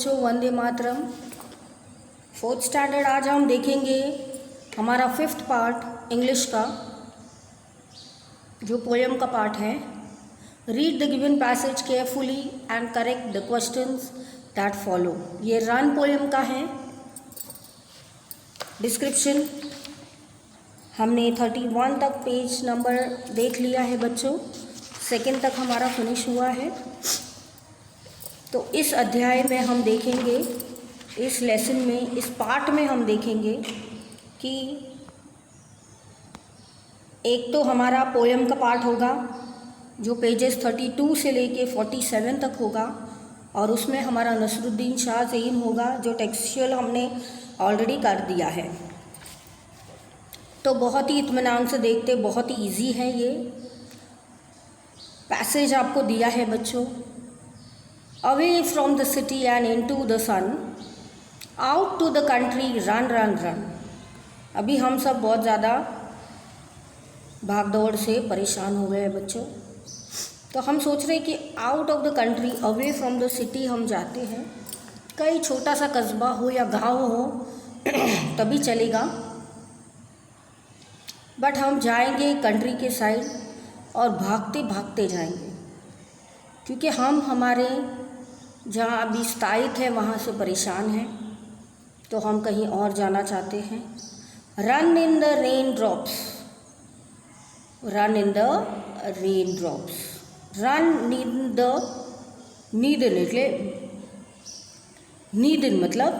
बच्चों, Vande Mataram. Fourth standard आज हम देखेंगे हमारा फिफ्थ पार्ट इंग्लिश का, जो पोएम का पार्ट है। Read the given passage carefully and correct the questions that follow. ये रन पोएम का है। डिस्क्रिप्शन हमने 31 तक पेज नंबर देख लिया है बच्चों, सेकंड तक हमारा फिनिश हुआ है। तो इस अध्याय में हम देखेंगे, इस लेसन में, इस पार्ट में हम देखेंगे कि एक तो हमारा पोएम का पार्ट होगा जो पेजेस 32 से लेके 47 तक होगा, और उसमें हमारा नसरुद्दीन शाह ज़हीन होगा जो टेक्सचुअल हमने ऑलरेडी कर दिया है। तो बहुत ही इत्मीनान से देखते, बहुत ही इजी है। ये पैसेज आपको दिया है बच्चों। Away from the city and into the sun, out to the country run run run. अभी हम सब बहुत ज़्यादा भागदौड़ से परेशान हो गए हैं बच्चों, तो हम सोच रहे हैं कि out of the country, away from the city हम जाते हैं। कहीं छोटा सा कस्बा हो या गांव हो तभी चलेगा, बट हम जाएंगे कंट्री के साइड और भागते भागते जाएंगे, क्योंकि हम हमारे जहाँ अभी स्थायिक है वहाँ से परेशान हैं, तो हम कहीं और जाना चाहते हैं। Run in the rain drops, run in the rain drops, run in the नीडन, એટલે नीडन मतलब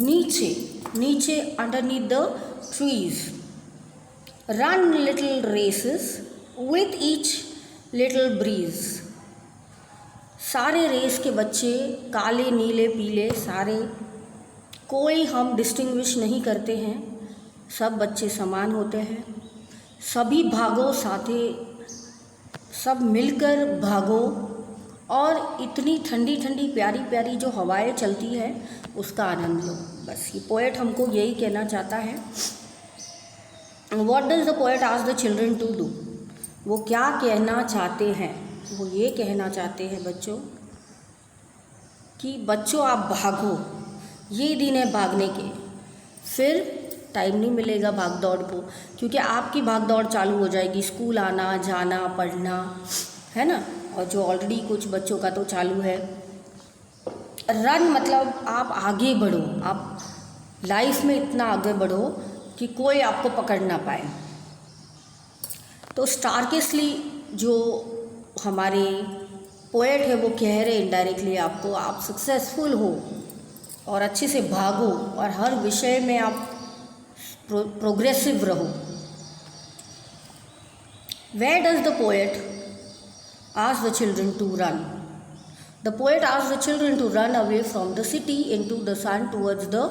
नीचे, नीचे underneath the trees. Run little races with each little breeze. सारे रेस के बच्चे, काले नीले पीले सारे, कोई हम डिस्टिंग्विश नहीं करते हैं, सब बच्चे समान होते हैं। सभी भागो साथे, सब मिलकर भागो, और इतनी ठंडी ठंडी प्यारी प्यारी जो हवाएं चलती है उसका आनंद लो। बस ये पोएट हमको यही कहना चाहता है। What does the poet ask the children to do? वो क्या कहना चाहते हैं? वो ये कहना चाहते हैं बच्चों कि बच्चों आप भागो, ये दिन है भागने के, फिर टाइम नहीं मिलेगा भाग दौड़ को, क्योंकि आपकी भाग दौड़ चालू हो जाएगी, स्कूल आना जाना पढ़ना, है ना। और जो ऑलरेडी कुछ बच्चों का तो चालू है। रन मतलब आप आगे बढ़ो, आप लाइफ में इतना आगे बढ़ो कि कोई आपको पकड़ ना पाए। तो स्टार्केस्टली जो हमारे पोएट है वो कह रहे इनडायरेक्टली आपको, आप सक्सेसफुल हो और अच्छे से भागो और हर विषय में आप प्रोग्रेसिव रहो। Where does the poet ask the children to run? The poet asks the children to run away from the city into the sun towards the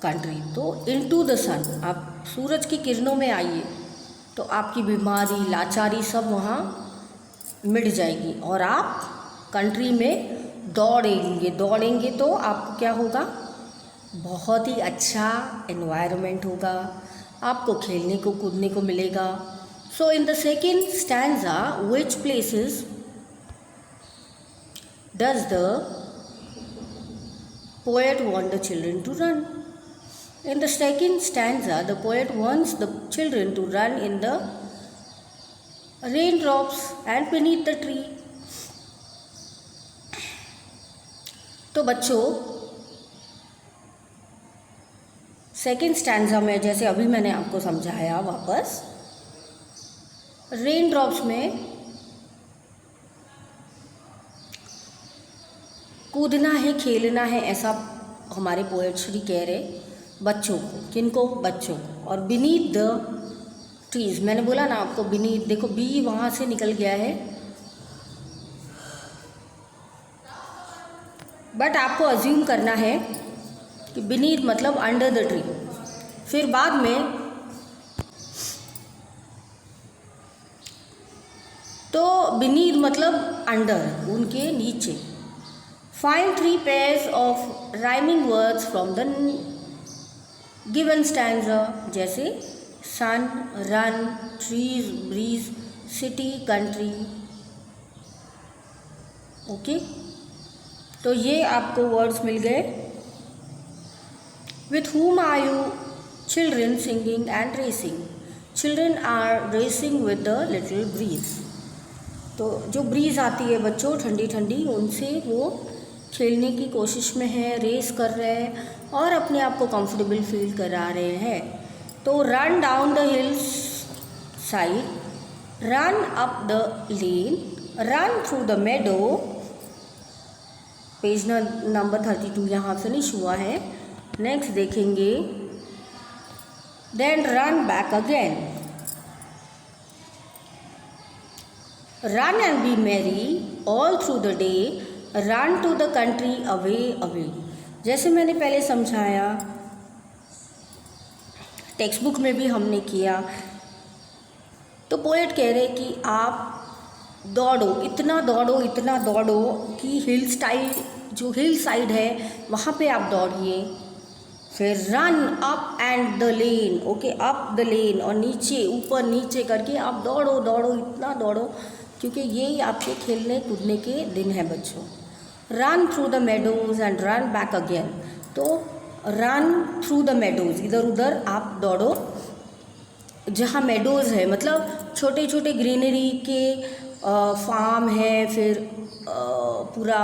country. तो इनटू द सन, आप सूरज की किरणों में आइए तो आपकी बीमारी लाचारी सब वहाँ मिट जाएगी, और आप कंट्री में दौड़ेंगे। दौड़ेंगे तो आपको क्या होगा, बहुत ही अच्छा एनवायरनमेंट होगा, आपको खेलने को कूदने को मिलेगा। So in the second stanza, which places does the poet want the children to run? In the second stanza, the poet wants the children to run in the raindrops and beneath the tree. तो बच्चों, second stanza में जैसे अभी मैंने आपको समझाया, वापस rain drops में कूदना है, खेलना है, ऐसा हमारे पोएट श्री कह रहे बच्चों को। किनको? बच्चों को। और बीनीथ द ट्रीज, मैंने बोला ना आपको बीनीथ, देखो बी वहाँ से निकल गया है, बट आपको अज्यूम करना है कि बीनीथ मतलब अंडर द ट्री। फिर बाद में तो बीनीथ मतलब अंडर, उनके नीचे। Find 3 pairs of rhyming words from the given stanza, जैसे sun, run, trees, breeze, city, country. Okay, तो ये आपको वर्ड्स मिल गए। With whom are you children singing and racing? Children are racing with the little breeze. तो जो bridge आती है बच्चों ठंडी ठंडी, उनसे वो खेलने की कोशिश में है, रेस कर रहे हैं और अपने आप को कंफर्टेबल फील करा रहे हैं। तो run down the hills side, run up the lane, run through the meadow. Page number 32 यहाँ फिनिश हुआ है। नेक्स्ट देखेंगे, then run back again, run and be merry all through the day, run to the country away away. जैसे मैंने पहले समझाया, text book में भी हमने किया, तो पोएट कह रहे कि आप दौड़ो, इतना दौड़ो कि हिल साइड है वहाँ पे आप दौड़िए। फिर run up and the lane, okay, up the lane, और नीचे ऊपर नीचे करके आप दौड़ो, इतना दौड़ो, क्योंकि यही आपके खेलने कूदने के दिन हैं बच्चों। Run through the meadows and run back again, तो रन थ्रू द मेडोज़, इधर उधर आप दौड़ो जहाँ मेडोज़ है, मतलब छोटे छोटे ग्रीनरी के फार्म है, फिर पूरा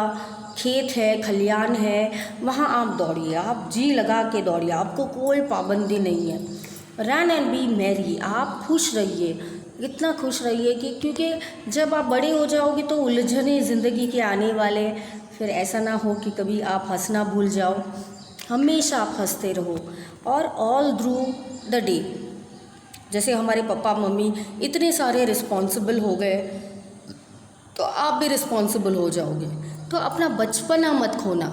खेत है, खलियान है, वहाँ आप दौड़िए, आप जी लगा के दौड़िए, आपको कोई पाबंदी नहीं है। रन एंड बी मैरी, आप खुश रहिए, इतना खुश रहिए कि क्योंकि जब आप बड़े हो जाओगे तो उलझने ज़िंदगी के आने वाले, फिर ऐसा ना हो कि कभी आप हंसना भूल जाओ, हमेशा आप हंसते रहो। और ऑल थ्रू द डे, जैसे हमारे पापा मम्मी इतने सारे रिस्पॉन्सिबल हो गए, तो आप भी रिस्पॉन्सिबल हो जाओगे। तो अपना बचपना मत खोना,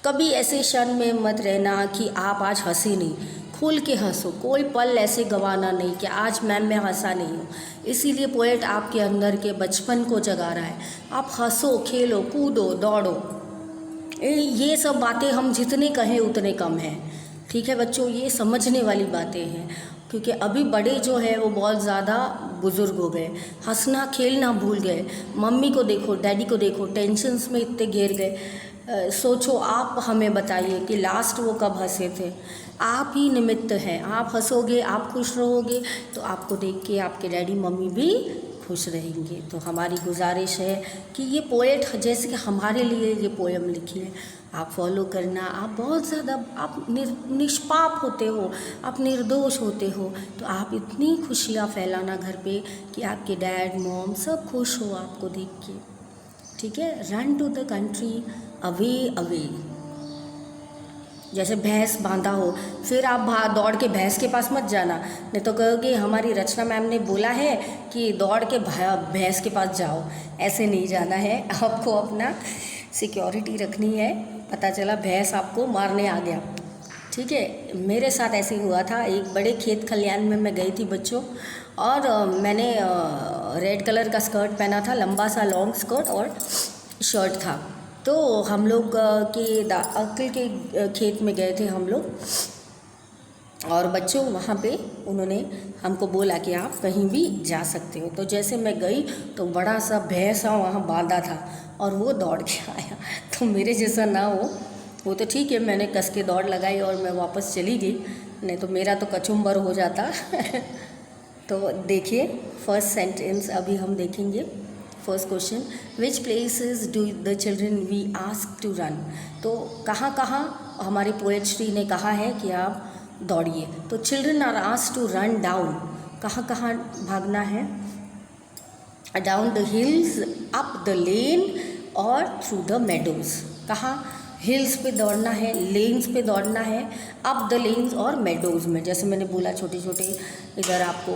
कभी ऐसे क्षण में मत रहना कि आप आज हंसे नहीं, खुल के हंसो, कोई पल ऐसे गंवाना नहीं कि आज मैम मैं हंसा नहीं हूँ। इसीलिए पोएट आपके अंदर के बचपन को जगा रहा है। आप हंसो, खेलो, कूदो, दौड़ो। ये सब बातें हम जितने कहें उतने कम हैं, ठीक है बच्चों, ये समझने वाली बातें हैं, क्योंकि अभी बड़े जो है वो बहुत ज़्यादा बुज़ुर्ग हो गए, हंसना खेलना भूल गए। मम्मी को देखो, डैडी को देखो, टेंशन्स में इतने घिर गए। सोचो, आप हमें बताइए कि लास्ट वो कब हंसे थे। आप ही निमित्त हैं, आप हंसोगे, आप खुश रहोगे, तो आपको देख के आपके डैडी मम्मी भी खुश रहेंगे। तो हमारी गुजारिश है कि ये पोएट जैसे कि हमारे लिए ये पोएम लिखी है, आप फॉलो करना। आप बहुत ज़्यादा आप निष्पाप होते हो, आप निर्दोष होते हो, तो आप इतनी खुशियाँ फैलाना घर पे कि आपके डैड मॉम सब खुश हो आपको देख के, ठीक है। Run to the country away away, जैसे भैंस बांधा हो, फिर आप दौड़ के भैंस के पास मत जाना, नहीं तो कहोगे हमारी रचना मैम ने बोला है कि दौड़ के भैंस के पास जाओ। ऐसे नहीं जाना है, आपको अपना सिक्योरिटी रखनी है। पता चला भैंस आपको मारने आ गया, ठीक है। मेरे साथ ऐसे हुआ था, एक बड़े खेत खलियान में मैं गई थी बच्चों, और मैंने रेड कलर का स्कर्ट पहना था, लंबा सा लॉन्ग स्कर्ट और शर्ट था। तो हम लोग के अंकल के खेत में गए थे हम लोग, और बच्चों वहाँ पे उन्होंने हमको बोला कि आप कहीं भी जा सकते हो। तो जैसे मैं गई तो बड़ा सा भैंसा वहाँ बांधा था और वो दौड़ के आया। तो मेरे जैसा ना हो, वो तो ठीक है, मैंने कस के दौड़ लगाई और मैं वापस चली गई, नहीं तो मेरा तो कचुम्बर हो जाता। तो देखिए फर्स्ट सेंटेंस अभी हम देखेंगे। First question, which places do the children we ask to run. तो कहाँ कहाँ हमारे पोएट्री ने कहा है कि आप दौड़िए। तो children are asked to run down, कहाँ कहाँ भागना है, down the hills, up the lane और थ्रू द मेडोज़। कहाँ हिल्स पे दौड़ना है, लेन्स पे दौड़ना है, अप द लेन्स और मेडोज़ में। जैसे मैंने बोला छोटे छोटे इधर आपको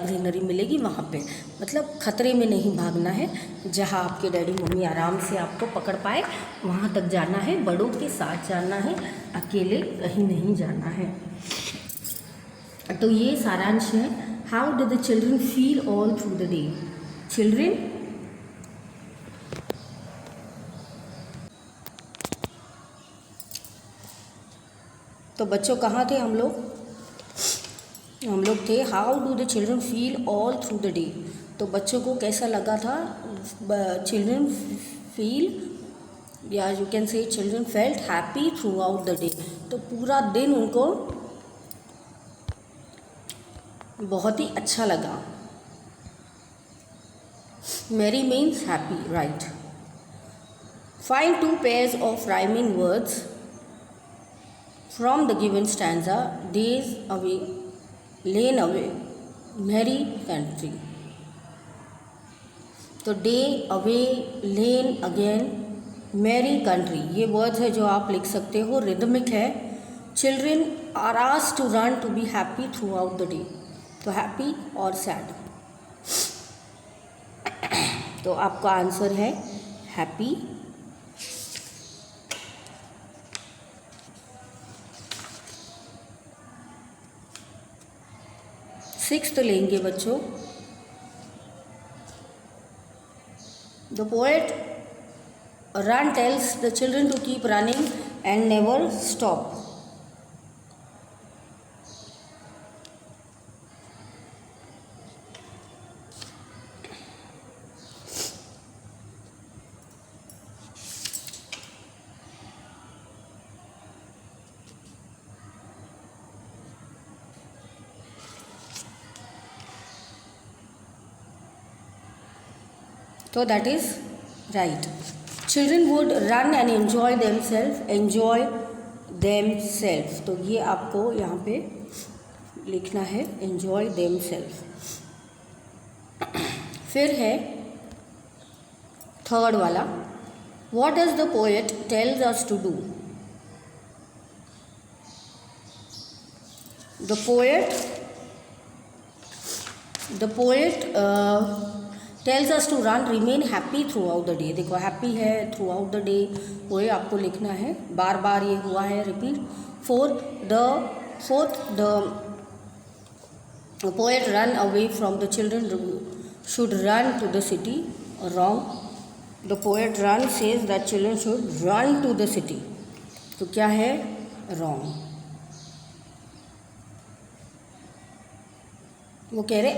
ग्रीनरी मिलेगी वहाँ पे, मतलब खतरे में नहीं भागना है, जहाँ आपके डैडी मम्मी आराम से आपको पकड़ पाए वहाँ तक जाना है, बड़ों के साथ जाना है, अकेले कहीं नहीं जाना है। तो ये सारांश है। How do the children feel all through the day. Children तो बच्चों कहाँ थे हम लोग थे how do the children feel all through the day. तो बच्चों को कैसा लगा था, चिल्ड्रन फील या you can say children felt happy throughout the day, तो पूरा दिन उनको बहुत ही अच्छा लगा। मेरी means happy, right. Find 2 pairs of rhyming words from the given stanza, days away, lane away, merry country। तो day, away, lane, again, merry country, ये वर्ड्स है जो आप लिख सकते हो। रिदमिक है। Children are asked to run to be happy throughout the day, तो हैप्पी और सैड, तो आपका आंसर है हैप्पी। सिक्स्थ लेंगे बच्चों। The poet run tells the children to keep running and never stop. तो that is right. Children would run and enjoy themself, तो ये आपको यहाँ पे लिखना है, एन्जॉय देमसेल्फ। फिर है थर्ड वाला, what does the poet tells us to do. The poet tells us to run remain happy throughout the day. देखो हैप्पी है, थ्रू आउट द डे, वो आपको लिखना है, बार बार ये हुआ है repeat. Fourth the poet run away from the children should run to the city, wrong. The poet run says that children should run to the city, तो क्या है, रॉन्ग। वो कह रहे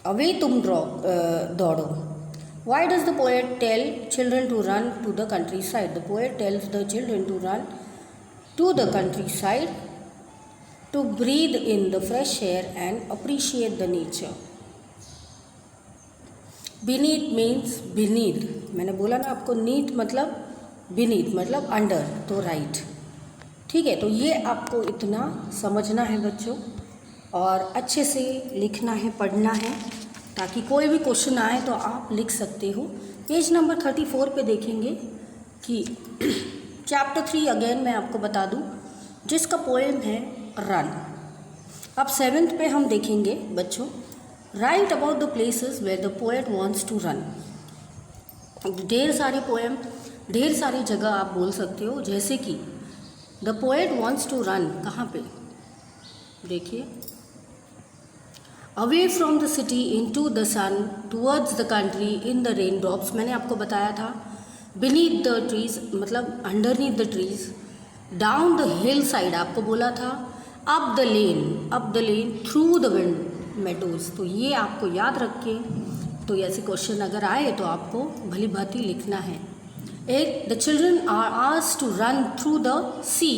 अवे तुम दौड़ो। Why does the poet tell children to run to the countryside. The poet tells the children to run to the countryside to breathe in the fresh air and appreciate the nature. Beneath means beneath, मैंने बोला ना आपको, नीथ मतलब beneath मतलब under, तो right. ठीक है, तो ये आपको इतना समझना है बच्चों, और अच्छे से लिखना है, पढ़ना है, ताकि कोई भी क्वेश्चन आए तो आप लिख सकते हो। पेज नंबर 34 पे देखेंगे कि चैप्टर 3 अगेन मैं आपको बता दूं, जिसका पोएम है रन। अब 7th पे हम देखेंगे बच्चों, write about the places where the poet wants to run. ढेर सारे पोएम, ढेर सारी जगह आप बोल सकते हो, जैसे कि the poet wants to run, कहाँ पे देखिए, away from the city into the sun towards the country in the rain drops, मैंने आपको बताया था। बीनीथ द ट्रीज मतलब underneath the trees, down the hillside आपको बोला था, up the lane through the wind meadows, तो ये आपको याद रख के, तो ऐसे क्वेश्चन अगर आए तो आपको भली भांति लिखना है। एक, the children are asked to run through the sea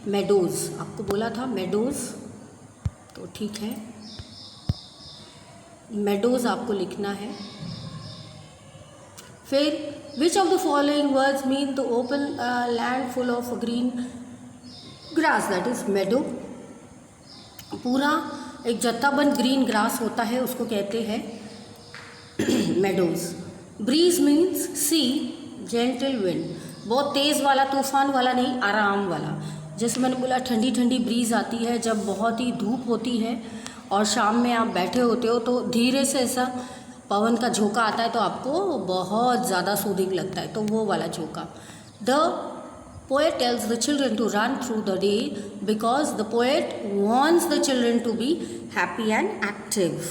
meadows, आपको बोला था मेडोज, तो ठीक है, मेडोज आपको लिखना है। फिर which of the following words mean the open land full of green grass, that is meadow. पूरा एक जत्ताबंद ग्रीन ग्रास होता है, उसको कहते हैं मेडोज। ब्रीज मीन्स सी जेंटल विंड, बहुत तेज़ वाला, तूफान वाला नहीं, आराम वाला। जैसे मैंने बोला ठंडी ठंडी ब्रीज आती है जब बहुत ही धूप होती है और शाम में आप बैठे होते हो, तो धीरे से ऐसा पवन का झोंका आता है, तो आपको बहुत ज़्यादा सूदिंग लगता है, तो वो वाला झोंका। The poet tells the children to run through the day because the poet wants the children to be happy and active.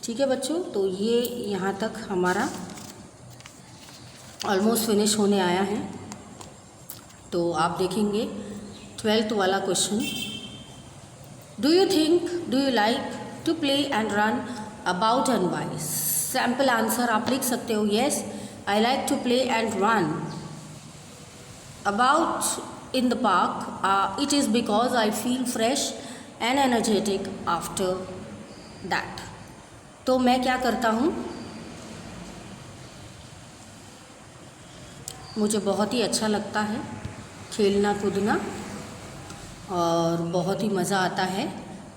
ठीक है बच्चों, तो ये यहाँ तक हमारा ऑलमोस्ट फिनिश होने आया है। तो आप देखेंगे 12th वाला question, do you like to play and run about and why. Sample answer आप लिख सकते हो, yes I like to play and run about in the park. It is because I feel fresh and energetic after that. तो मैं क्या करता हूँ, मुझे बहुत ही अच्छा लगता है खेलना कूदना और बहुत ही मज़ा आता है,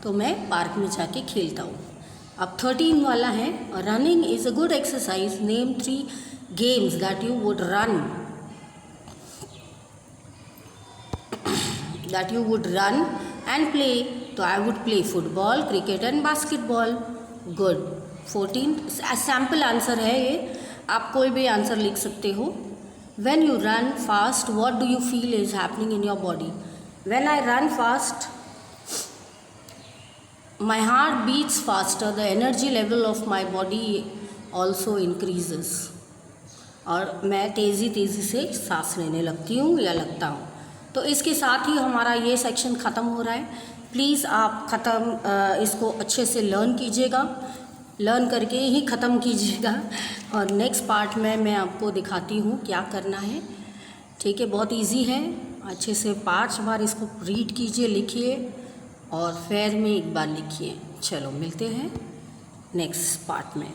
तो मैं पार्क में जाके खेलता हूँ। अब 13 वाला है, running is a good exercise, name 3 games that you would run and play. तो I would play football, cricket and basketball. Good. 14 sample answer है ये, आप कोई भी आंसर लिख सकते हो। When you run fast, what do you feel is happening in your body? When I run fast, my heart beats faster, the energy level of my body also increases. और मैं तेज़ी से सांस लेने लगती हूँ या लगता हूँ। तो इसके साथ ही हमारा ये सेक्शन ख़त्म हो रहा है। प्लीज़ आप इसको अच्छे से लर्न कीजिएगा, लर्न करके ही ख़त्म कीजिएगा, और नेक्स्ट पार्ट में मैं आपको दिखाती हूँ क्या करना है। ठीक है, बहुत इजी है, अच्छे से 5 बार इसको रीड कीजिए, लिखिए और फिर में एक बार लिखिए। चलो मिलते हैं नेक्स्ट पार्ट में।